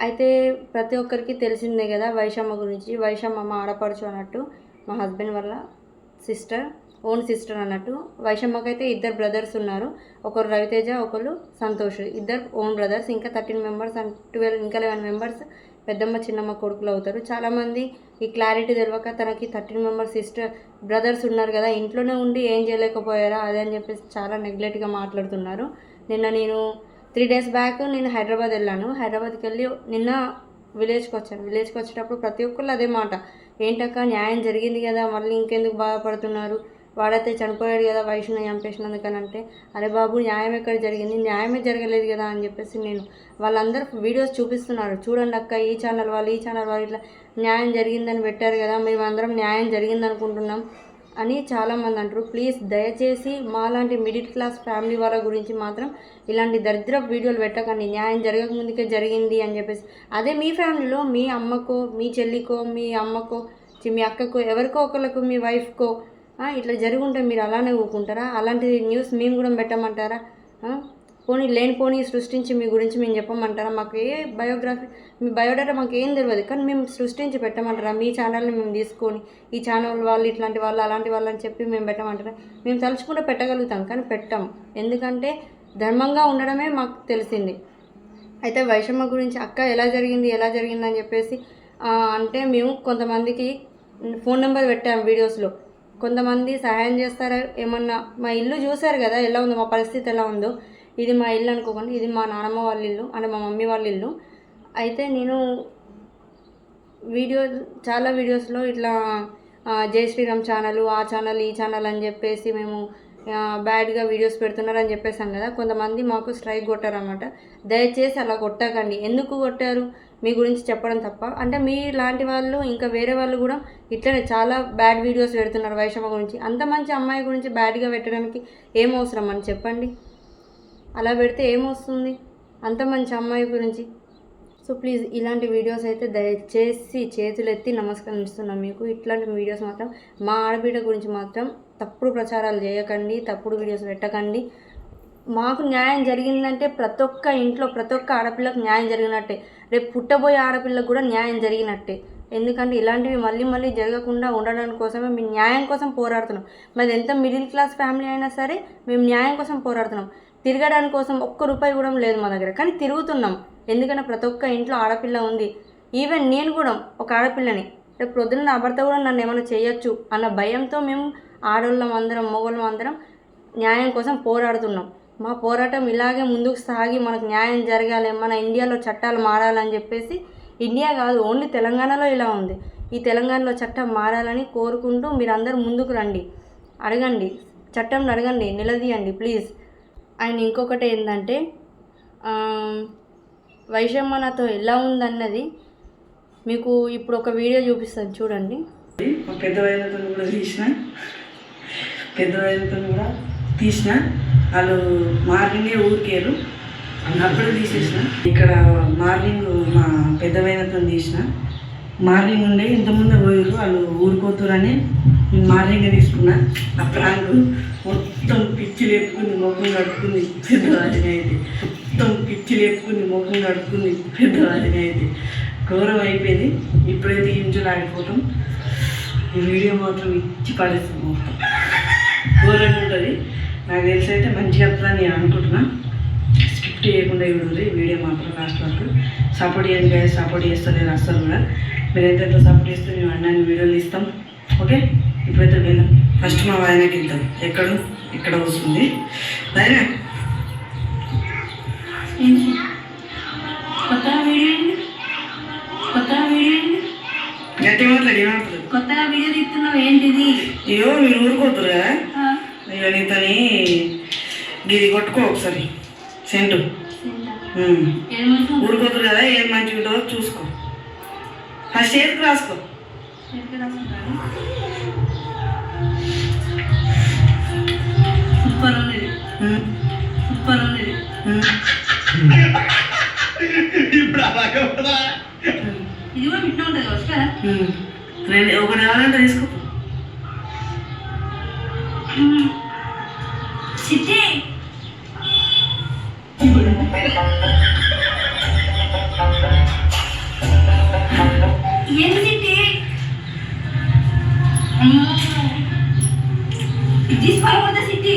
అయితే ప్రతి ఒక్కరికి తెలిసిందే కదా వైషమ్మ గురించి. వైషమ్మ మా ఆడపడుచు అన్నట్టు, మా హస్బెండ్ వాళ్ళ సిస్టర్, ఓన్ సిస్టర్ అన్నట్టు. వైషమ్మకైతే ఇద్దరు బ్రదర్స్ ఉన్నారు, ఒకరు రవితేజ, ఒకరు సంతోష్, ఇద్దరు ఓన్ బ్రదర్స్. ఇంకా 13 మెంబర్స్ అండ్ 11 మెంబర్స్ పెద్దమ్మ చిన్నమ్మ కొడుకులు అవుతారు. చాలామంది ఈ క్లారిటీ తెలియక తనకి 13 మెంబర్స్ బ్రదర్స్ ఉన్నారు కదా, ఇంట్లోనే ఉండి ఏం చేయలేకపోయారా అదే అని చెప్పేసి చాలా నెగ్లెక్ట్గా మాట్లాడుతున్నారు. నిన్న నేను 3 days బ్యాక్ నేను హైదరాబాద్ వెళ్ళాను. హైదరాబాద్కి వెళ్ళి నిన్న విలేజ్కి వచ్చాను. విలేజ్కి వచ్చేటప్పుడు ప్రతి ఒక్కళ్ళు అదే మాట, ఏంటక్క న్యాయం జరిగింది కదా మళ్ళీ ఇంకెందుకు బాధపడుతున్నారు, వాడైతే చనిపోయాడు కదా వైష్ణవి చంపేసినందుకని. అంటే అరే బాబు, న్యాయం ఎక్కడ జరిగింది, న్యాయమే జరగలేదు కదా అని చెప్పేసి నేను వాళ్ళందరూ వీడియోస్ చూపిస్తున్నారు. చూడండి అక్క, ఈ ఛానల్ వాళ్ళు ఇట్లా న్యాయం జరిగిందని పెట్టారు కదా, మేమందరం న్యాయం జరిగింది అనుకుంటున్నాం అని చాలామంది అంటారు. ప్లీజ్ దయచేసి మాలాంటి మిడిల్ క్లాస్ ఫ్యామిలీ వాళ్ళ గురించి మాత్రం ఇలాంటి దరిద్ర వీడియోలు పెట్టకండి. న్యాయం జరగకముందుకే జరిగింది అని చెప్పేసి. అదే మీ ఫ్యామిలీలో మీ అమ్మకో, మీ చెల్లికో, మీ అమ్మకో, మీ అక్కకో, ఎవరికో ఒకరికి, మీ వైఫ్కో ఇట్లా జరుగుంటే మీరు అలానే ఊరుకుంటారా? అలాంటి న్యూస్ మేము కూడా పెట్టమంటారా? పోనీ సృష్టించి మీ గురించి మేము చెప్పమంటారా? మాకు ఏ బయోగ్రఫీ, మీ బయోడేటా మాకు ఏం తెలియదు, కానీ మేము సృష్టించి పెట్టమంటారా? మీ ఛానల్ని మేము తీసుకొని ఈ ఛానల్ వాళ్ళు ఇట్లాంటి వాళ్ళు అలాంటి వాళ్ళు అని చెప్పి మేము పెట్టమంటారా? మేము తలుచుకుంటే పెట్టగలుగుతాం, కానీ పెట్టాం. ఎందుకంటే ధర్మంగా ఉండడమే మాకు తెలిసింది. అయితే వైషమ్మ గురించి అక్క ఎలా జరిగింది అని చెప్పేసి అంటే మేము కొంతమందికి ఫోన్ నెంబర్ పెట్టాము వీడియోస్లో. కొంతమంది సహాయం చేస్తారా ఏమన్నా. మా ఇల్లు చూశారు కదా ఎలా ఉందో, మా పరిస్థితి ఎలా ఉందో. ఇది మా ఇల్లు అనుకోకండి, ఇది మా నాన్నమ్మ వాళ్ళ ఇల్లు, అంటే మా మమ్మీ వాళ్ళ ఇల్లు. అయితే నేను చాలా వీడియోస్లో ఇట్లా జై శ్రీరామ్ ఛానల్, ఆ ఛానల్, ఈ ఛానల్ అని చెప్పేసి మేము బ్యాడ్గా వీడియోస్ పెడుతున్నారని చెప్పేసాం కదా. కొంతమంది మాకు స్ట్రైక్ కొట్టారన్నమాట. దయచేసి అలా కొట్టకండి. ఎందుకు కొట్టారు మీ గురించి చెప్పడం తప్ప. అంటే మీ లాంటి వాళ్ళు ఇంకా వేరే వాళ్ళు కూడా ఇట్లనే చాలా బ్యాడ్ వీడియోస్ పెడుతున్నారు వైషమ్మ గురించి. అంత మంచి అమ్మాయి గురించి బ్యాడ్గా పెట్టడానికి ఏం అవసరం అని చెప్పండి. అలా పెడితే ఏమొస్తుంది అంత మంచి అమ్మాయి గురించి? సో ప్లీజ్ ఇలాంటి వీడియోస్ అయితే దయచేసి చేతులెత్తి నమస్కరిస్తున్నాం మీకు. ఇట్లాంటి వీడియోస్ మాత్రం మా ఆడబిడ్డ గురించి మాత్రం తప్పుడు ప్రచారాలు చేయకండి, తప్పుడు వీడియోస్ పెట్టకండి. మాకు న్యాయం జరిగిందంటే ప్రతి ఒక్క ఇంట్లో ప్రతి ఒక్క ఆడపిల్లకు న్యాయం జరిగినట్టే, రేపు పుట్టబోయే ఆడపిల్లకు కూడా న్యాయం జరిగినట్టే. ఎందుకంటే ఇలాంటివి మళ్ళీ జరగకుండా ఉండడానికి కోసమే మేము న్యాయం కోసం పోరాడుతున్నాం. మరి ఎంత మిడిల్ క్లాస్ ఫ్యామిలీ అయినా సరే మేము న్యాయం కోసం పోరాడుతున్నాం. తిరగడానికి కోసం ₹1 కూడా లేదు మా దగ్గర, కానీ తిరుగుతున్నాం. ఎందుకంటే ప్రతి ఒక్క ఇంట్లో ఆడపిల్ల ఉంది. ఈవెన్ నేను కూడా ఒక ఆడపిల్లని. రేపు ప్రొద్దున నా భర్త కూడా నన్ను ఏమైనా చేయొచ్చు అన్న భయంతో మేము ఆడవాళ్ళం అందరం, మగవాళ్ళం అందరం న్యాయం కోసం పోరాడుతున్నాం. మా పోరాటం ఇలాగే ముందుకు సాగి మనకు న్యాయం జరగాలి, మన ఇండియాలో చట్టాలు మారాలని చెప్పేసి. ఇండియా కాదు, ఓన్లీ తెలంగాణలో ఇలా ఉంది. ఈ తెలంగాణలో చట్టం మారాలని కోరుకుంటూ మీరందరూ ముందుకు రండి, అడగండి, చట్టంని అడగండి, నిలదీయండి ప్లీజ్. అండ్ ఇంకొకటి ఏంటంటే వైషమ్మ నాతో ఎలా ఉందన్నది మీకు ఇప్పుడు ఒక వీడియో చూపిస్తాను, చూడండి. పెద్ద వయసుతో కూడా తీసిన వాళ్ళు మార్నింగే ఊరికేరు, అప్పుడు తీసేసిన. ఇక్కడ మార్నింగ్ మా పెద్ద వయసుతో తీసిన. మార్నింగ్ ఉండే ఇంతకుముందే పోయారు వాళ్ళు ఊరుకోతురని మార్నింగే తీసుకున్నా. ఆ ప్రాంక్ మొత్తం పిచ్చి లేపుకుని ముఖం కడుక్కుంది పెద్దవాడిని అయితే, పెద్దవాడిని అయితే ఘోరం అయిపోయింది. ఇప్పుడైతే ఇంట్లో ఆడిపోతాం. ఈ వీడియో మాత్రం ఇచ్చి పడేస్తాం, మొత్తం ఘోరంగా ఉంటుంది. నాకు తెలిసి అయితే మంచిగా వస్తుందని నేను అనుకుంటున్నా. స్కిప్ చేయకుండా ఇవ్వదు వీడియో మాత్రం లాస్ట్ వరకు. సపోర్ట్ చేయండి కదా, సపోర్ట్ చేస్తలేదు అస్సలు కూడా. మీరైతే ఎంత సపోర్ట్ చేస్తే మేము అన్నీ వీడియోలు ఇస్తాం. ఓకే, ఇప్పుడైతే వెళ్దాం. ఫస్ట్ మా వాయనకి వెళ్తాం. ఇక్కడ వస్తుంది వాయన. కొత్తగా వీడియో తీస్తున్నావు ఏంటిది? అయ్యో మీరు ఊరుకోతురు కదా. అయ్యో నీతని ఇది కొట్టుకో ఒకసారి సెంటు. ఊరుకోతురు కదా, ఏం మంచిగా ఉంటుందో చూసుకో. ఫస్ట్ చేతికి రాసుకో. సూపర్ ఉంది, సూపర్ ఉంది. ఇది కూడా మిట్ట ఉంటుంది వస్తా. ఒకటి కావాలంటే తీసుకో. సిద్ధి ఏంటి సిట్టి తీసుకోకపోతే సిట్టి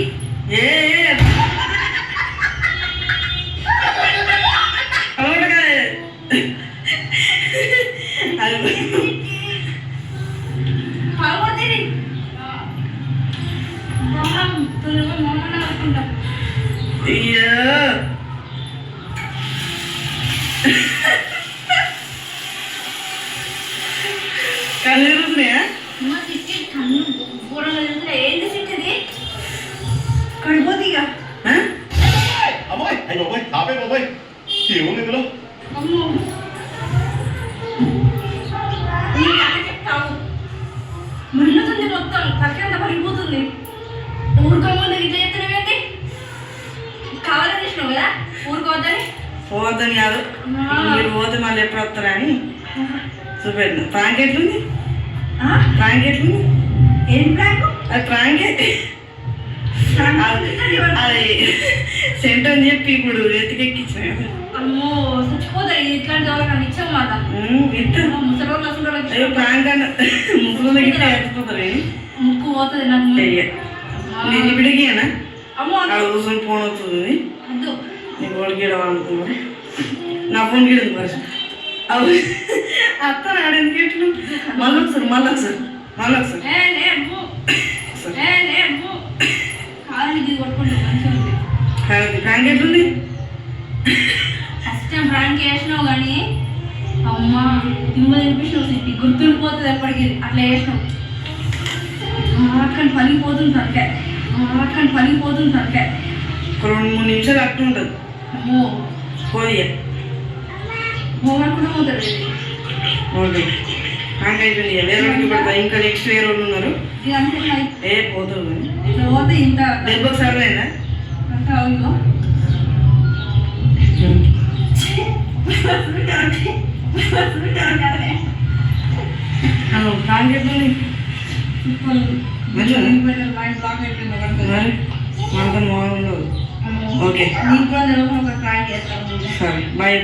కలుగుతున్నాయా ఏంటి సిట్టిది కడిపోతే ఇక అమ్మాయి అయ్యి బాబాయ్ ఆపే బాబాయ్ ఏముంది ఇందులో అమ్మో చెప్తావు మండుతుంది మొత్తం తక్కంత పడిపోతుంది ఊరుకోమని ఇట్లా చెప్తున్నావేంటి కావాలని చేసినావు కదా ఊరుకోవద్దని పోవద్దని కాదు మీరు పోతే మళ్ళీ ఎప్పుడు వస్తారా అని చూపెట్టిన ప్రాంక్ ఎట్లుంది ప్రాంక్ ఎట్లుంది ఏం ప్రాంక్ అది ప్రాంకే అది సెంట్ అని చెప్పి ఇప్పుడు ఎత్తికెక్కించిన కదా అమ్మో చచ్చిపోతాయి ఇట్లాంటి వాళ్ళకి నాకు ఇచ్చావు మాట ముసలి వాళ్ళు అసలు అయ్యో ప్రాంక్ అన్న ముసలి ఎత్తిపోతారు ముక్కు పోతుంది నాకు నేను ఇప్పటికేనా అమ్మో అక్కడ కూర్చొని ఫోన్ అవుతుంది వద్దు నీ ఫోన్ గీయడం అనుకున్నా నా ఫోన్ గీయడం పరిస్థితి అవు అత్తాను ఆడేందుకు ఎట్లు మళ్ళీ ఒకసారి కావాలని ఇది కొట్టుకుంటా మంచిగా ఉంది ప్రాంక్ ఎట్లుంది ఫస్ట్ టైం ప్రాంక్ చేసినావు కానీ అమ్మా తిమ్మలు తినిపించినావు సిట్టి గుర్తుండిపోతుంది ఎప్పటికీ అట్లా చేసినావు అక్కడ పలిగిపోతుంది తనకాయ ఒక 2-3 నిమిషాలు అట్టు ఉంటుంది అమ్మో పోయి హోంవర్క్ కూడా పోతుంది ఓకే ప్రాంక్ అయిపోయింది వేరే వాళ్ళకి పడతా ఇంకా నెక్స్ట్ వేరే వాళ్ళు ఉన్నారు ఇది అనుకుంటున్నా ఏ పోతుంది ఇట్లా పోతే ఇంత దెబ్బకి సరైనా అంత అవును ప్రాంక్ ఎట్లుంది మంచిగా మైండ్ బ్లాక్ అయిపోయింది మరి మనతో మామూలు ఓకే నీకు కూడా తెలియకుండా ఒక ప్రాంక్ చేస్తాను సరే bye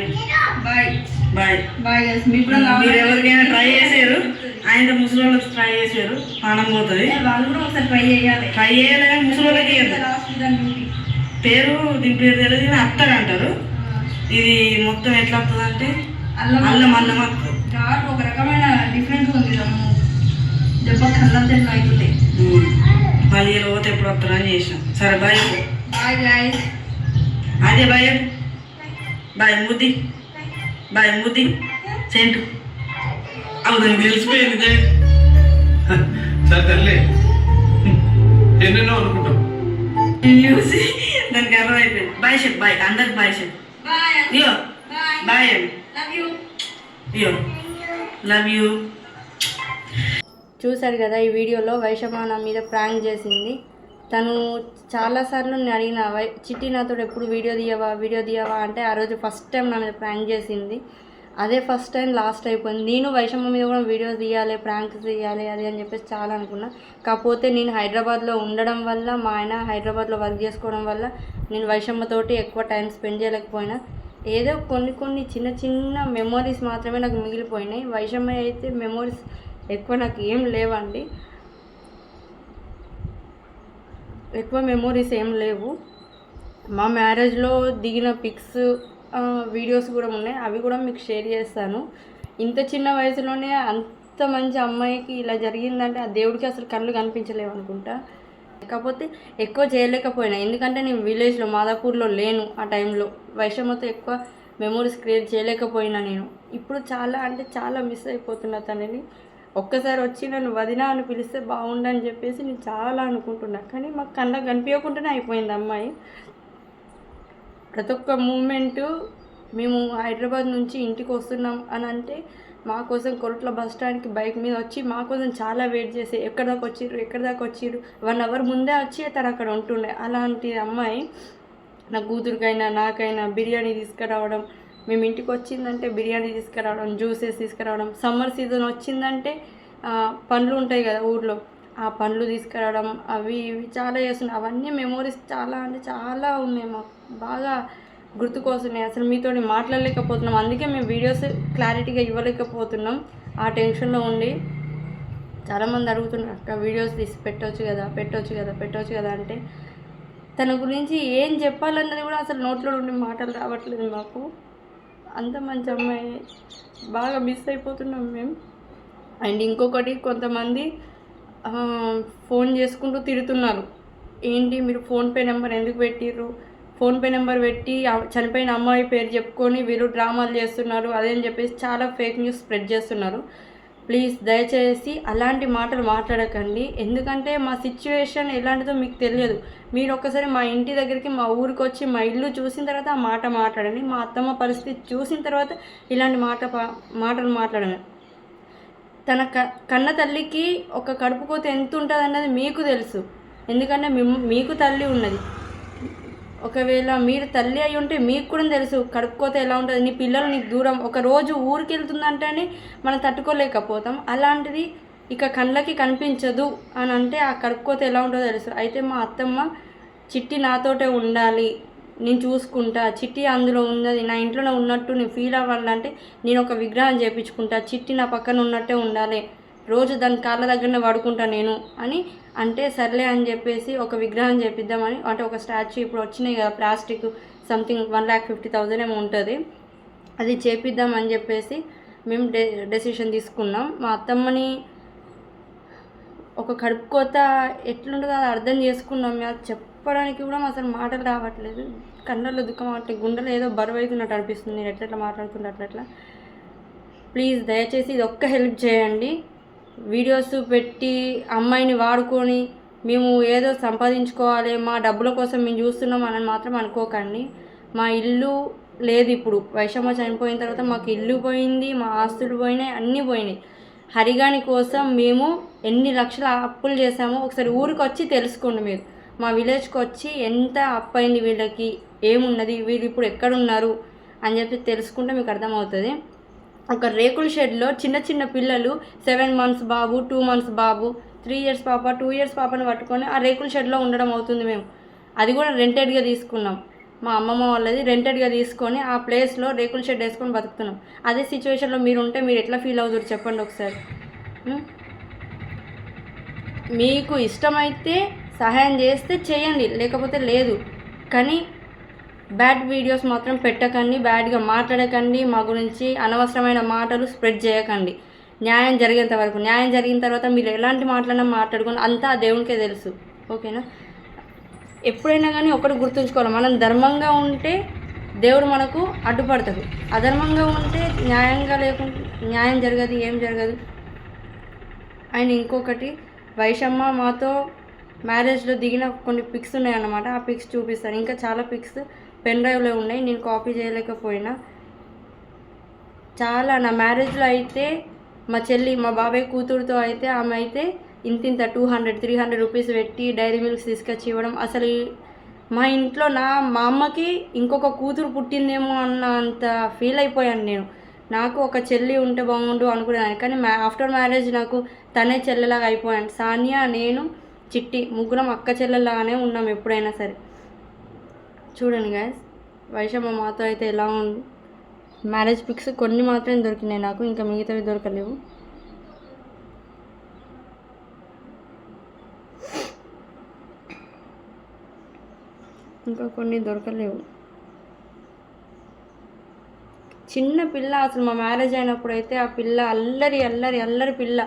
bye bye bye guys మీకు కూడా మీరు ఎవరికైనా ట్రై చేసారు ఆయన ముసలి వాళ్ళకి ట్రై చేసారు ప్రాణం పోతుంది వాళ్ళు కూడా ఒకసారి ట్రై చేయాలి ట్రై చేయాలి కానీ ముసలి వాళ్ళకి లాస్ట్ దాని పేరు దీని పేరు తెలియదు కానీ అత్తగా అంటారు ఇది మొత్తం ఎట్లా వస్తుంది అంటే అల్లం అల్లం వస్తుంది ఘాట్ ఒక రకమైన డిఫరెంట్ ఉంది అమ్ము దెబ్బ కళ్ళం తెల్ల అవుతుంది మళ్ళీ పోతే ఎప్పుడు వస్తారో అని చేసాం సరే బాయ్ బాయ్ గైస్ అదే బాయ్ బాయ్ ముద్ది సెంటు అవుతుంది తెలిసిపోయింది సరే తల్లి ఎన్నెన్నో అనుకుంటాం చూసి దానికి అర్థమైపోయింది బాయ్ షెప్ బాయ్ అందరికి బాయ్ షెప్ బాయ్ ఇయో బాయ్ లవ్ యూ ఇయో లవ్ యూ. చూశారు కదా ఈ వీడియోలో వైషమ్మ నా మీద ప్రాంక్ చేసింది. తను చాలాసార్లు నేను అడిగిన చిట్టి నాతో ఎప్పుడు వీడియో తీయవా అంటే ఆ రోజు ఫస్ట్ టైం నా మీద ప్రాంక్ చేసింది. అదే ఫస్ట్ టైం లాస్ట్ అయిపోయింది. నేను వైషమ్మ మీద కూడా వీడియోస్ తీయాలి, ప్రాంక్స్ తీయాలి అది అని చెప్పేసి చాలా అనుకున్నా. కాకపోతే నేను హైదరాబాద్లో ఉండడం వల్ల, మా ఆయన హైదరాబాద్లో వర్క్ చేసుకోవడం వల్ల నేను వైషమ్మతోటి ఎక్కువ టైం స్పెండ్ చేయలేకపోయినా. ఏదో కొన్ని చిన్న చిన్న మెమోరీస్ మాత్రమే నాకు మిగిలిపోయినాయి. వైషమ్మ అయితే మెమోరీస్ ఎక్కువ నాకు ఏం లేవండి, ఎక్కువ మెమోరీస్ ఏం లేవు. మా మ్యారేజ్లో దిగిన పిక్స్ వీడియోస్ కూడా ఉన్నాయి, అవి కూడా మీకు షేర్ చేస్తాను. ఇంత చిన్న వయసులోనే అంత మంచి అమ్మాయికి ఇలా జరిగిందంటే ఆ దేవుడికి అసలు కళ్ళు కనిపించలేవు అనుకుంటా. కాకపోతే ఎక్కువ చేయలేకపోయినా, ఎందుకంటే నేను విలేజ్లో మాదాపూర్లో లేను ఆ టైంలో. వైషమ్మతో ఎక్కువ మెమోరీస్ క్రియేట్ చేయలేకపోయినా నేను. ఇప్పుడు చాలా అంటే చాలా మిస్ అయిపోతున్నా తనని. ఒక్కసారి వచ్చి నన్ను వదినా అని పిలిస్తే బాగుండని చెప్పేసి నేను చాలా అనుకుంటున్నా. కానీ మాకు కళ్ళకు కనిపించకుండానే అయిపోయింది అమ్మాయి. ప్రతి ఒక్క మూమెంటు మేము హైదరాబాద్ నుంచి ఇంటికి వస్తున్నాం అని అంటే మా కోసం కొరట్ల బస్ స్టాండ్కి బైక్ మీద వచ్చి మా కోసం చాలా వెయిట్ చేసి ఎక్కడి దాకా వచ్చిర్రు 1 అవర్ ముందే వచ్చి తను అక్కడ ఉంటుండే. అలాంటి అమ్మాయి నా కూతురికైనా నాకైనా బిర్యానీ తీసుకురావడం, మేము ఇంటికి వచ్చిందంటే బిర్యానీ తీసుకురావడం, జ్యూసెస్ తీసుకురావడం, సమ్మర్ సీజన్ వచ్చిందంటే పండ్లు ఉంటాయి కదా ఊర్లో, ఆ పండ్లు తీసుకురావడం, అవి ఇవి చాలా చేస్తున్నాయి. అవన్నీ మెమోరీస్ చాలా అంటే చాలా ఉన్నాయి, మాకు బాగా గుర్తుకొస్తున్నాయి. అసలు మీతో మాట్లాడలేకపోతున్నాం, అందుకే మేము వీడియోస్ క్లారిటీగా ఇవ్వలేకపోతున్నాం. ఆ టెన్షన్లో ఉండి చాలామంది అడుగుతున్నారు, అక్క వీడియోస్ తీసి పెట్టొచ్చు కదా అంటే తన గురించి ఏం చెప్పాలన్నది కూడా అసలు నోట్లో నుండి మాటలు రావట్లేదు మాకు. అంత మంచి అమ్మాయి, బాగా మిస్ అయిపోతున్నాం మేము. అండ్ ఇంకొకటి, కొంతమంది ఫోన్ చేసుకుంటూ తిడుతున్నారు, ఏంటి మీరు ఫోన్పే నెంబర్ ఎందుకు పెట్టిర్రు, ఫోన్పే నెంబర్ పెట్టి చనిపోయిన అమ్మాయి పేరు చెప్పుకొని వీళ్ళు డ్రామాలు చేస్తున్నారు అదేని చెప్పేసి చాలా ఫేక్ న్యూస్ స్ప్రెడ్ చేస్తున్నారు. ప్లీజ్ దయచేసి అలాంటి మాటలు మాట్లాడకండి. ఎందుకంటే మా సిచ్యువేషన్ ఎలాంటిదో మీకు తెలియదు. మీరు ఒక్కసారి మా ఇంటి దగ్గరికి, మా ఊరికి వచ్చి మా ఇల్లు చూసిన తర్వాత ఆ మాట మాట్లాడండి. మా అత్తమ్మ పరిస్థితి చూసిన తర్వాత ఇలాంటి మాటలు మాట్లాడండి. తన కన్న తల్లికి ఒక కడుపు కోత ఎంత ఉంటుంది అన్నది మీకు తెలుసు. ఎందుకంటే మీకు తల్లి ఉన్నది. ఒకవేళ మీరు తల్లి అయి ఉంటే మీకు కూడా తెలుసు కడుపు కోత ఎలా ఉంటుంది. నీ పిల్లలు నీకు దూరం, ఒక రోజు ఊరికి వెళ్తుందంటేనే మనం తట్టుకోలేకపోతాం. అలాంటిది ఇక కళ్ళకి కనిపించదు అని అంటే ఆ కడుపు కోత ఎలా ఉంటుందో తెలుసు. అయితే మా అత్తమ్మ చిట్టి నాతోటే ఉండాలి, నేను చూసుకుంటా, చిట్టి అందులో ఉన్నది నా ఇంట్లోనే ఉన్నట్టు నేను ఫీల్ అవ్వాలంటే నేను ఒక విగ్రహం చేయించుకుంటా, చిట్టి నా పక్కన ఉన్నట్టే ఉండాలి, రోజు దాని కాళ్ళ దగ్గరనే పడుకుంటా నేను అని అంటే సర్లే అని చెప్పేసి ఒక విగ్రహం చేపిద్దామని, అంటే ఒక స్టాచ్యూ ఇప్పుడు వచ్చినాయి కదా ప్లాస్టిక్, సంథింగ్ 1,50,000 ఏమో ఉంటుంది, అది చేపిద్దామని చెప్పేసి మేము డెసిషన్ తీసుకున్నాం. మా అత్తమ్మని ఒక కడుపు కోత ఎట్లుంటుందో అది అర్థం చేసుకున్నాం. అది చెప్పడానికి కూడా అసలు మాటలు రావట్లేదు. కళ్ళల్లో దుఃఖం అంటే గుండెలో ఏదో బరువు అవుతున్నట్టు అనిపిస్తుంది. నేను ఎట్లా మాట్లాడుతున్నట్లు అట్లా. ప్లీజ్ దయచేసి ఇది ఒక్క హెల్ప్ చేయండి. వీడియోస్ పెట్టి అమ్మాయిని వాడుకొని మేము ఏదో సంపాదించుకోవాలి, మా డబ్బుల కోసం మేము చూస్తున్నాం అని మాత్రం అనుకోకండి. మా ఇల్లు లేదు ఇప్పుడు. వైషమ్మ చనిపోయిన తర్వాత మాకు ఇల్లు పోయింది, మా ఆస్తులు పోయినాయి, అన్నీ పోయినాయి. హరిగాని కోసం మేము ఎన్ని లక్షల అప్పులు చేసామో ఒకసారి ఊరికి వచ్చి తెలుసుకోండి. మీరు మా విలేజ్కి వచ్చి ఎంత అప్పు అయింది వీళ్ళకి, ఏమున్నది, వీళ్ళు ఇప్పుడు ఎక్కడున్నారు అని చెప్పి తెలుసుకుంటే మీకు అర్థమవుతుంది. ఒక రేకుల షెడ్లో చిన్న చిన్న పిల్లలు 7 months బాబు, 2 months బాబు, 3 years పాప, 2 years పాపని పట్టుకొని ఆ రేకుల షెడ్లో ఉండడం అవుతుంది. మేము అది కూడా రెంటెడ్గా తీసుకున్నాం. మా అమ్మమ్మ వాళ్ళది రెంటెడ్గా తీసుకొని ఆ ప్లేస్లో రేకుల షెడ్ వేసుకొని బతుకుతున్నాం. అదే సిచ్యువేషన్లో మీరు ఉంటే మీరు ఎట్లా ఫీల్ అవుతారు చెప్పండి ఒకసారి. మీకు ఇష్టమైతే సహాయం చేస్తే చేయండి, లేకపోతే లేదు. కానీ బ్యాడ్ వీడియోస్ మాత్రం పెట్టకండి, బ్యాడ్గా మాట్లాడకండి, మా గురించి అనవసరమైన మాటలు స్ప్రెడ్ చేయకండి. న్యాయం జరిగేంత వరకు, న్యాయం జరిగిన తర్వాత మీరు ఎలాంటి మాటలన్నా మాట్లాడుకొని అంతా దేవునికే తెలుసు. ఓకేనా? ఎప్పుడైనా కానీ ఒకటి గుర్తుంచుకోవాలి, మనం ధర్మంగా ఉంటే దేవుడు మనకు అడ్డుపడతాడు, అధర్మంగా ఉంటే న్యాయం జరగదు, ఏం జరగదు. అండ్ ఇంకొకటి, వైషమ్మ మాతో మ్యారేజ్లో దిగిన కొన్ని పిక్స్ ఉన్నాయన్నమాట. ఆ పిక్స్ చూపిస్తాను. ఇంకా చాలా పిక్స్ పెన్ డ్రైవ్లో ఉన్నాయి, నేను కాపీ చేయలేకపోయినా. చాలా నా మ్యారేజ్లో అయితే మా చెల్లి, మా బాబాయ్ కూతురుతో అయితే ఆమె అయితే ఇంత 200-300 రూపీస్ పెట్టి డైరీ మిల్క్స్ తీసుకొచ్చి ఇవ్వడం. అసలు మా ఇంట్లో మా అమ్మకి ఇంకొక కూతురు పుట్టిందేమో అన్న అంత ఫీల్ అయిపోయాను నేను. నాకు ఒక చెల్లి ఉంటే బాగుండు అనుకునేదాన్ని, కానీ ఆఫ్టర్ మ్యారేజ్ నాకు తనే చెల్లెలాగా అయిపోయాను. సానియా, నేను, చిట్టి ముగ్గురం అక్క చెల్లెలాగానే ఉన్నాం ఎప్పుడైనా సరే. చూడండి గాయస్, వైషమ్మ మాతో అయితే ఎలా ఉంది. మ్యారేజ్ పిక్స్ కొన్ని మాత్రమే దొరికినాయి నాకు, ఇంకా మిగతావి దొరకలేవు. ఇంకా కొన్ని దొరకలేవు. చిన్న పిల్ల అసలు మా మ్యారేజ్ అయినప్పుడు అయితే ఆ పిల్ల అల్లరి పిల్ల.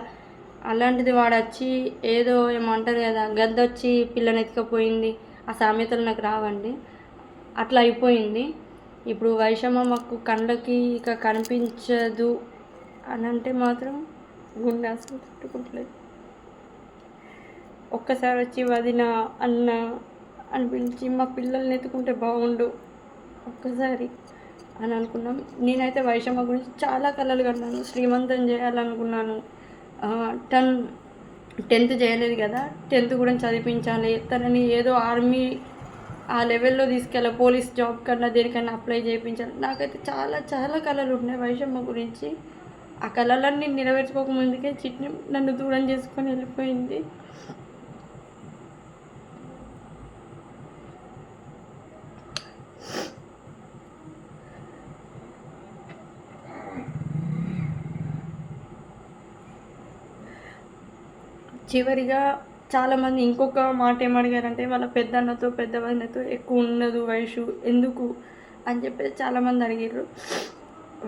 అలాంటిది వాడు వచ్చి ఏదో ఏమంటారు కదా, గద్దొచ్చి పిల్లని ఎత్తుకపోయింది. ఆ సామెతలు నాకు రావండి. అట్లా అయిపోయింది. ఇప్పుడు వైషమ్మ మాకు కళ్ళకి ఇక కనిపించదు అని అంటే మాత్రం గుండె అసలు తట్టుకుంటలేదు. ఒక్కసారి వచ్చి వదిన అన్న అని పిలిచి మా పిల్లల్ని ఎత్తుకుంటే బాగుండు ఒక్కసారి అని అనుకున్నాం. నేనైతే వైషమ్మ గురించి చాలా కలలు కన్నాను. శ్రీమంతం చేయాలనుకున్నాను. 10th చేయలేదు కదా, 10th కూడా చదివించాలి, తనని ఏదో ఆర్మీ ఆ లెవెల్లో తీసుకెళ్ళి పోలీస్ జాబ్ కన్నా దేనికన్నా అప్లై చేయించాలి. నాకైతే చాలా చాలా కళలు ఉన్నాయి వైషమ్మ గురించి. ఆ కళలన్నీ నెరవేర్చుకోకముందుకే చిట్టి నన్ను దూరం చేసుకొని వెళ్ళిపోయింది. చివరిగా చాలామంది ఇంకొక మాట ఏమడిగారంటే వాళ్ళ పెద్దన్నతో పెద్ద వదినతో ఎక్కువ ఉండదు వయసు ఎందుకు అని చెప్పేసి చాలామంది అడిగారు.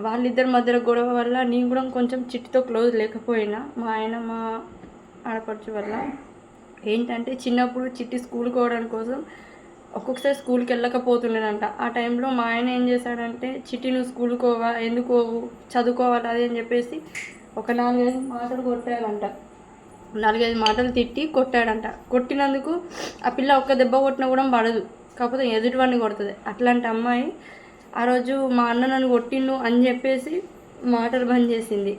వాళ్ళిద్దరి మధ్యలో గొడవ వల్ల నేను కూడా కొంచెం చిట్టితో క్లోజ్ లేకపోయినా మా ఆయన మా ఆడపడుచు వల్ల ఏంటంటే చిన్నప్పుడు చిట్టి స్కూల్కి పోవడానికి కోసం ఒక్కొక్కసారి స్కూల్కి వెళ్ళకపోతుండేనంట. ఆ టైంలో మా ఆయన ఏం చేశాడంటే చిట్టి నువ్వు స్కూల్కి పోవా ఎందుకు చదువుకోవాలి అది అని చెప్పేసి ఒక 4-5 మాటలు కొట్టాడంట. 4-5 మాటలు తిట్టి కొట్టాడంట. కొట్టినందుకు ఆ పిల్ల ఒక్క దెబ్బ కొట్టినా కూడా పడదు, కాకపోతే ఎదుటివాడిని కొడుతుంది. అట్లాంటి అమ్మాయి ఆ రోజు మా అన్న నన్ను కొట్టిండు అని చెప్పేసి మాటలు బంద్ చేసింది.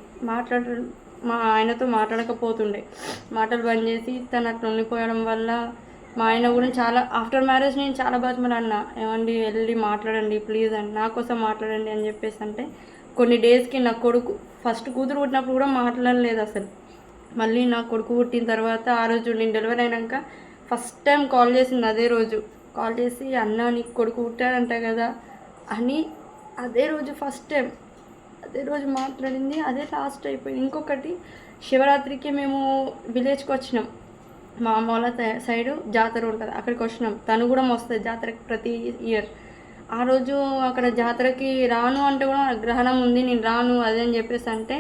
మా ఆయనతో మాట్లాడకపోతుండే, మాటలు బంద్ చేసి తను అట్లా ఉండిపోయడం వల్ల మా ఆయన కూడా చాలా ఆఫ్టర్ మ్యారేజ్ నేను చాలా బతిమలాడినా, ఏమండి వెళ్ళి మాట్లాడండి ప్లీజ్ అని, నా కోసం మాట్లాడండి అని చెప్పేసి. అంటే కొన్ని డేస్కి నా కొడుకు ఫస్ట్ కూతురు పుట్టినప్పుడు కూడా మాట్లాడలేదు అసలు. మళ్ళీ నా కొడుకు పుట్టిన తర్వాత ఆ రోజు నేను డెలివరీ అయినాక ఫస్ట్ టైం కాల్ చేసింది. అదే రోజు కాల్ చేసి అన్న నీకు కొడుకు పుట్టాడంట కదా అని అదే రోజు ఫస్ట్ టైం అదే రోజు మాట్లాడింది. అదే లాస్ట్ అయిపోయింది. ఇంకొకటి శివరాత్రికి మేము విలేజ్కి వచ్చినాం. మా అమ్మ వాళ్ళ సైడు జాతర ఉంటుంది, అక్కడికి వచ్చినాం. తను కూడా వస్తుంది జాతరకి ప్రతి ఇయర్. ఆ రోజు అక్కడ జాతరకి రాను అంటే కూడా గ్రహణం ఉంది నేను రాను అదే అని చెప్పేసి అంటే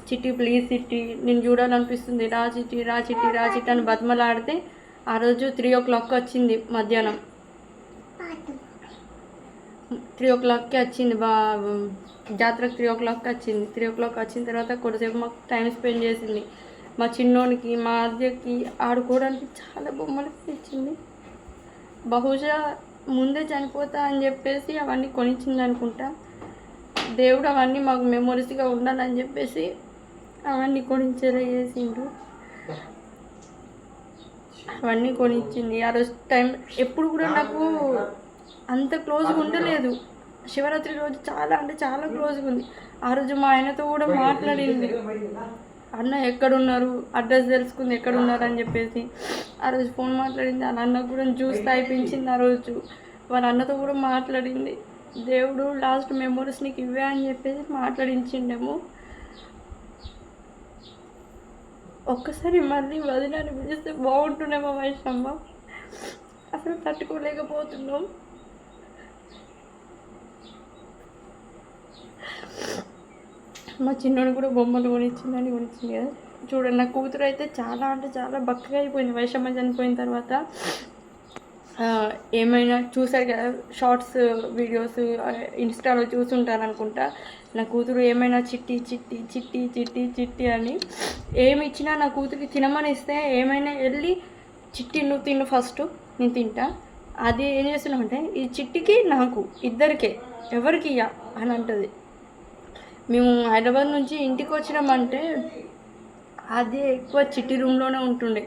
చిట్టి ప్లీజ్ చిట్టి నేను చూడాలనిపిస్తుంది రా చిట్టి రా చిట్టి రా చిట్టి అని బతిమలాడితే ఆ రోజు 3 o'clock వచ్చింది మధ్యాహ్నం. 3 o'clockకి వచ్చింది జాతరకు 3 o'clockకి వచ్చింది. 3 o'clock వచ్చిన తర్వాత కొద్దిసేపు మాకు టైం స్పెండ్ చేసింది. మా చిన్నోనికి మా అద్దెకి ఆడుకోవడానికి చాలా బొమ్మలు ఇచ్చింది. బహుశా ముందే చనిపోతా అని చెప్పేసి అవన్నీ కొనిచ్చింది అనుకుంటా. దేవుడు అవన్నీ మాకు మెమొరీస్గా ఉండాలని చెప్పేసి అవన్నీ కొనిచ్చేలా చేసిండు. అవన్నీ కొనిచ్చింది. ఆ రోజు టైం ఎప్పుడు కూడా నాకు అంత క్లోజ్గా ఉండలేదు. శివరాత్రి రోజు చాలా అంటే చాలా క్లోజ్గా ఉంది. ఆ రోజు మా ఆయనతో కూడా మాట్లాడింది, అన్న ఎక్కడున్నారు అడ్రస్ తెలుసుకుంది ఎక్కడున్నారు అని చెప్పేసి. ఆ రోజు ఫోన్ మాట్లాడింది. వాళ్ళ అన్న కూడా జ్యూస్ తాగిపించింది. ఆ రోజు వాళ్ళ అన్నతో కూడా మాట్లాడింది. దేవుడు లాస్ట్ మెమోరీస్ నీకు ఇవే అని చెప్పేసి మాట్లాడించిండేమో. ఒక్కసారి మళ్ళీ వదినాన్ని పిలిస్తే బాగుంటుండేమో వైషమ్మ, అసలు తట్టుకోలేకపోతున్నాం. మా చిన్నోడు కూడా బొమ్మలు కొనిచ్చింది కదా. చూడండి నా కూతురు అయితే చాలా అంటే చాలా బక్కగా అయిపోయింది. వైషమ్మ చనిపోయిన తర్వాత ఏమైనా చూసారు కదా షార్ట్స్ వీడియోస్ ఇన్స్టాలో చూసుంటారు అనుకుంటా. నా కూతురు ఏమైనా చిట్టి చిట్టి చిట్టి చిట్టి చిట్టి అని ఏమి ఇచ్చినా నా కూతురికి తినమని ఇస్తే ఏమైనా వెళ్ళి చిట్టి నువ్వు తిను ఫస్ట్ నేను తింటా, అది ఏం చేస్తున్నామంటే ఈ చిట్టికి నాకు ఇద్దరికే ఎవరికి ఇయ్య అని అంటుంది. మేము హైదరాబాద్ నుంచి ఇంటికి వచ్చినామంటే అదే ఎక్కువ చిట్టి రూమ్లోనే ఉంటుండే.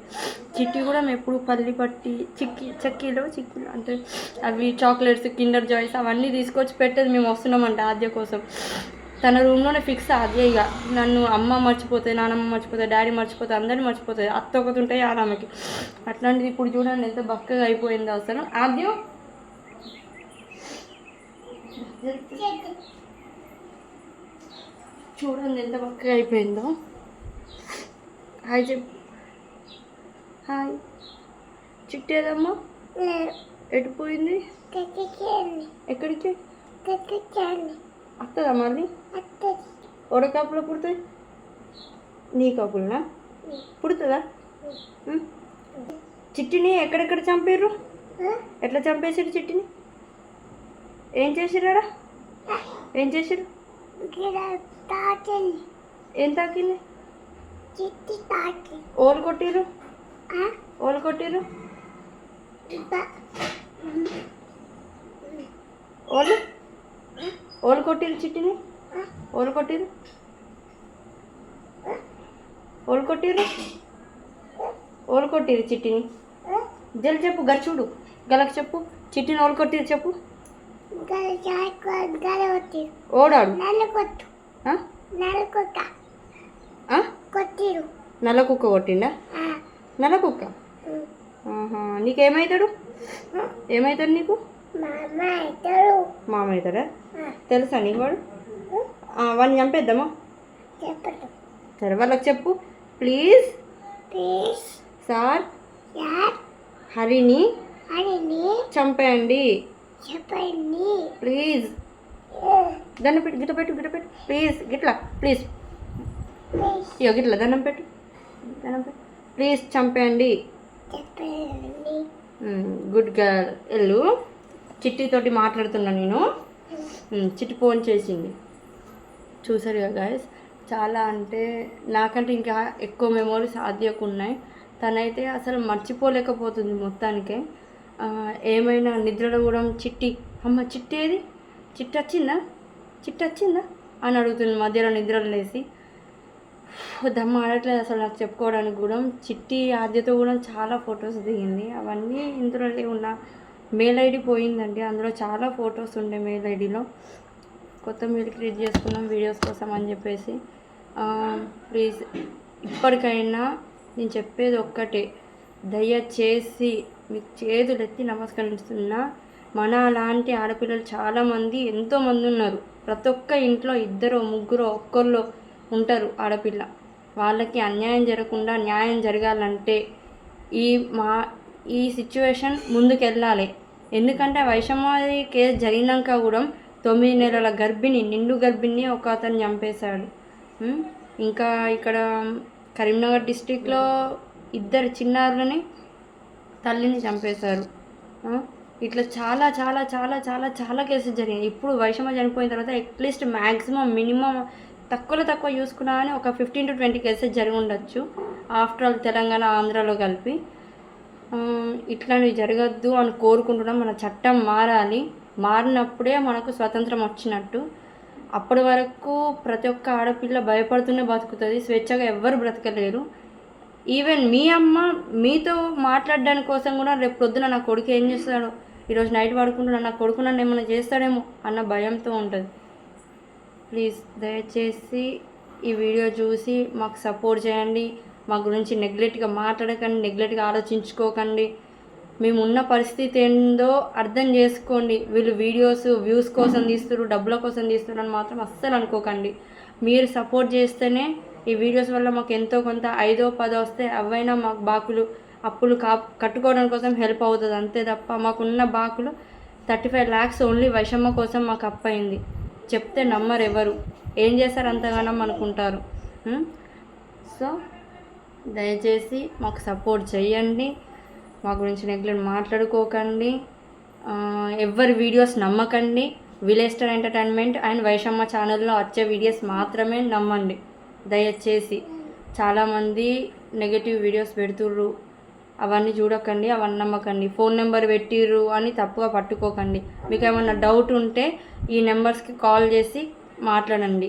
చిట్టి కూడా మేము ఎప్పుడు పల్లి పట్టి చెక్కీలు అంటే అవి చాక్లెట్స్ కిండర్ జాయ్స్ అవన్నీ తీసుకొచ్చి పెట్టేది. మేము వస్తున్నామంటే ఆద్య కోసం తన రూమ్లోనే ఫిక్స్. ఆద్య ఇక నన్ను అమ్మ మర్చిపోతుంది, నానమ్మ మర్చిపోతుంది, డాడీ మర్చిపోతుంది, అందరినీ మర్చిపోతుంది. అత్త ఒకటి ఉంటాయి ఆమెకి. అట్లాంటిది ఇప్పుడు చూడండి ఎంత బక్కగా అయిపోయిందో అసలు. ఆద్య చూడండి ఎంత బక్కగా అయిపోయిందో. హాయ్ చెప్పు. హాయ్. చిట్టి ఏదమ్మా ఎటుపోయింది? ఎక్కడికి వస్తుందా మళ్ళీ? ఓడ కాపులో పుడుతుంది. నీ కాపులనా పుడుతుందా? చిట్టిని ఎక్కడెక్కడ చంపారు? ఎట్లా చంపేసారు చిట్టిని? ఏం చేసిరాడా? ఏం చేసిరు? ఏం తాకింది? ఓలు కొట్టిరు? ఓలు కొట్టిరు? ఓలు కొట్టిరు చిట్టిని? ఓలు కొట్టిరు? ఓలు కొట్టిరు? ఓలు కొట్టిరు చిట్టిని? జల్ చెప్పు, గర్చుడు గలకు చెప్పు. చిట్టిని ఓలు కొట్టిరు చెప్పు. ఓడాడు నల్ల కుక్క కొట్టిండా? నల్ల కుక్క. నీకేమవుతాడు? ఏమవుతాడు నీకు? మామ అవుతాడా? తెలుసా నీకు వాడు? వాడిని చంపేద్దామా? సరే వాళ్ళకి చెప్పు ప్లీజ్. సార్ హరిని చంపేయండి ప్లీజ్. దండం పెట్టు, గిట్ల పెట్టు ప్లీజ్, ప్లీజ్ ఇగో గిట్ల దండం పెట్టు ప్లీజ్ చంపేయండి. Good girl. ఎల్లు చిట్టితోటి మాట్లాడుతున్నా నేను. చిట్టి ఫోన్ చేసింది. చూసారు కదా గాయస్, చాలా అంటే నాకంటే ఇంకా ఎక్కువ మెమోరీస్ ఆద్యకు ఉన్నాయి. తనైతే అసలు మర్చిపోలేకపోతుంది మొత్తానికే. ఏమైనా నిద్రలో కూడా చిట్టి అమ్మ చిట్టి ఏది, చిట్టి వచ్చిందా అని అడుగుతుంది మధ్యలో నిద్రలు లేసి. దమ్మ ఆడట్లేదు అసలు నాకు చెప్పుకోవడానికి కూడా. చిట్టి ఆద్యతో కూడా చాలా ఫొటోస్ దిగింది. అవన్నీ ఇందులో ఉన్న మెయిల్ ఐడి పోయిందండి. అందులో చాలా ఫొటోస్ ఉండే మెయిల్ ఐడిలో. కొత్త మెయిల్ క్రియేట్ చేసుకున్నాం వీడియోస్ కోసం అని చెప్పేసి. ప్లీజ్ ఇప్పటికైనా నేను చెప్పేది ఒక్కటే, దయచేసి మీకు చేతులు ఎత్తి నమస్కరిస్తున్నా. మన అలాంటి ఆడపిల్లలు చాలామంది ఎంతోమంది ఉన్నారు. ప్రతి ఒక్క ఇంట్లో 2 3 ఒక్కళ్ళు ఉంటారు ఆడపిల్ల. వాళ్ళకి అన్యాయం జరగకుండా న్యాయం జరగాలంటే ఈ సిచ్యువేషన్ ముందుకెళ్ళాలి. ఎందుకంటే వైషమ్మాది కేసు జరిగినాక కూడా 9 నెలల గర్భిణి, నిండు గర్భిణిని ఒక అతను చంపేశాడు. ఇంకా ఇక్కడ కరీంనగర్ డిస్టిక్లో 2 చిన్నారులని తల్లిని చంపేశారు. ఇట్లా చాలా చాలా చాలా చాలా చాలా కేసెస్ జరిగాయి. ఇప్పుడు వైషమ్మ చనిపోయిన తర్వాత అట్లీస్ట్ మ్యాక్సిమం మినిమం తక్కువ చూసుకున్నా కానీ ఒక 15 to 20 కేసెస్ జరిగి ఉండొచ్చు. ఆఫ్టర్ ఆల్ తెలంగాణ ఆంధ్రాలో కలిపి. ఇట్లాంటివి జరగద్దు అని కోరుకుంటున్నాం. మన చట్టం మారాలి. మారినప్పుడే మనకు స్వతంత్రం వచ్చినట్టు. అప్పటి వరకు ప్రతి ఒక్క ఆడపిల్ల భయపడుతూనే బతుకుతుంది. స్వేచ్ఛగా ఎవ్వరు బ్రతకలేరు. ఈవెన్ మీ అమ్మ మీతో మాట్లాడడానికి కోసం కూడా రేపు పొద్దున నా కొడుకు ఏం చేస్తాడో, ఈరోజు నైట్ పడుకుంటున్నా నా కొడుకు నన్ను ఏమైనా చేస్తాడేమో అన్న భయంతో ఉంటుంది. ప్లీజ్ దయచేసి ఈ వీడియో చూసి మాకు సపోర్ట్ చేయండి. మా గురించి నెగ్లెక్ట్గా మాట్లాడకండి, నెగ్లెక్ట్గా ఆలోచించుకోకండి. మేము ఉన్న పరిస్థితి ఏందో అర్థం చేసుకోండి. వీళ్ళు వీడియోస్ వ్యూస్ కోసం తీస్తారు, డబ్బుల కోసం తీస్తారు అని మాత్రం అస్సలు అనుకోకండి. మీరు సపోర్ట్ చేస్తేనే ఈ వీడియోస్ వల్ల మాకు ఎంతో కొంత 5 10 వస్తే అవైనా మాకు అప్పులు కట్టుకోవడం కోసం హెల్ప్ అవుతుంది. అంతే తప్ప మాకున్న బాకులు 35 lakhs ఓన్లీ వైషమ్మ కోసం మాకు అప్పయింది. చెప్తే నమ్మరు ఎవరు. ఏం చేస్తారు అంతగానం అనుకుంటారు. సో దయచేసి మాకు సపోర్ట్ చేయండి. మా గురించి నెగ్లెక్ట్ మాట్లాడుకోకండి. ఎవరి వీడియోస్ నమ్మకండి. విలేజ్ స్టార్ ఎంటర్టైన్మెంట్ అండ్ వైషమ్మ ఛానల్లో వచ్చే వీడియోస్ మాత్రమే నమ్మండి దయచేసి. చాలామంది నెగటివ్ వీడియోస్ పెడుతుర్రు, అవన్నీ చూడకండి, అవన్నీ నమ్మకండి. ఫోన్ నెంబర్ పెట్టిర్రు అని తప్పుగా పట్టుకోకండి. మీకు ఏమన్నా డౌట్ ఉంటే ఈ నెంబర్స్కి కాల్ చేసి మాట్లాడండి.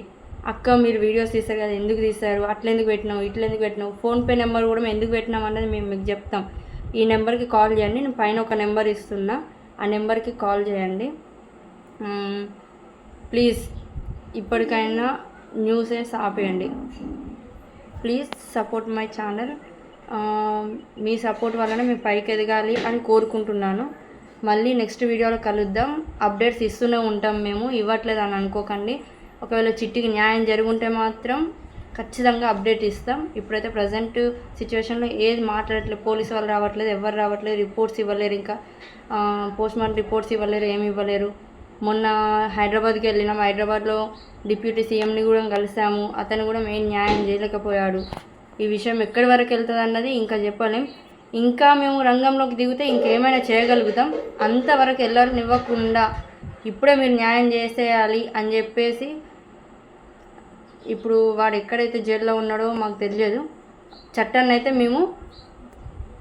అక్క మీరు వీడియోస్ తీస్తారు కదా, ఎందుకు తీస్తారు, అట్లెందుకు పెట్టినావు, ఇట్లెందుకు పెట్టినావు, ఫోన్పే నెంబర్ కూడా మేము ఎందుకు పెట్టినాం అన్నది మేము మీకు చెప్తాం. ఈ నెంబర్కి కాల్ చేయండి. నేను పైన ఒక నెంబర్ ఇస్తున్నా, ఆ నెంబర్కి కాల్ చేయండి. ప్లీజ్ ఇప్పటికైనా న్యూసెస్ ఆపేయండి. Please support my channel. Me support వలన మేము పైకి ఎదగాలి అని కోరుకుంటున్నాను. మళ్ళీ నెక్స్ట్ వీడియోలో కలుద్దాం. అప్డేట్స్ ఇస్తూనే ఉంటాం మేము, ఇవ్వట్లేదు అని అనుకోకండి. ఒకవేళ చిట్టికి న్యాయం జరుగుంటే మాత్రం ఖచ్చితంగా అప్డేట్ ఇస్తాం. ఇప్పుడైతే ప్రజెంట్ సిచ్యువేషన్లో ఏది మాట్లాడట్లేదు. పోలీసు వాళ్ళు రావట్లేదు, ఎవరు రావట్లేదు, రిపోర్ట్స్ ఇవ్వలేరు, ఇంకా పోస్ట్మార్టం రిపోర్ట్స్ ఇవ్వలేరు, ఏమి ఇవ్వలేరు. మొన్న హైదరాబాద్కి వెళ్ళినాం. హైదరాబాద్లో డిప్యూటీ సీఎంని కూడా కలిసాము. అతను కూడా మెయిన్ న్యాయం చేయలేకపోయాడు. ఈ విషయం ఎక్కడి వరకు వెళ్తుంది అన్నది ఇంకా చెప్పలేం. ఇంకా మేము రంగంలోకి దిగితే ఇంకేమైనా చేయగలుగుతాం. అంతవరకు వెళ్ళనివ్వకుండా ఇప్పుడే మీరు న్యాయం చేసేయాలి అని చెప్పేసి, ఇప్పుడు వాడు ఎక్కడైతే జైల్లో ఉన్నాడో మాకు తెలియదు. చట్టాన్ని అయితే మేము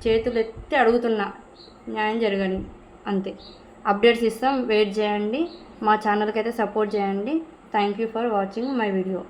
చేతులు ఎత్తి అడుగుతున్నా, న్యాయం జరగని అంతే. అప్డేట్స్ ఇస్తాం, వెయిట్ చేయండి. మా ఛానల్కి అయితే సపోర్ట్ చేయండి. Thank you for watching my video.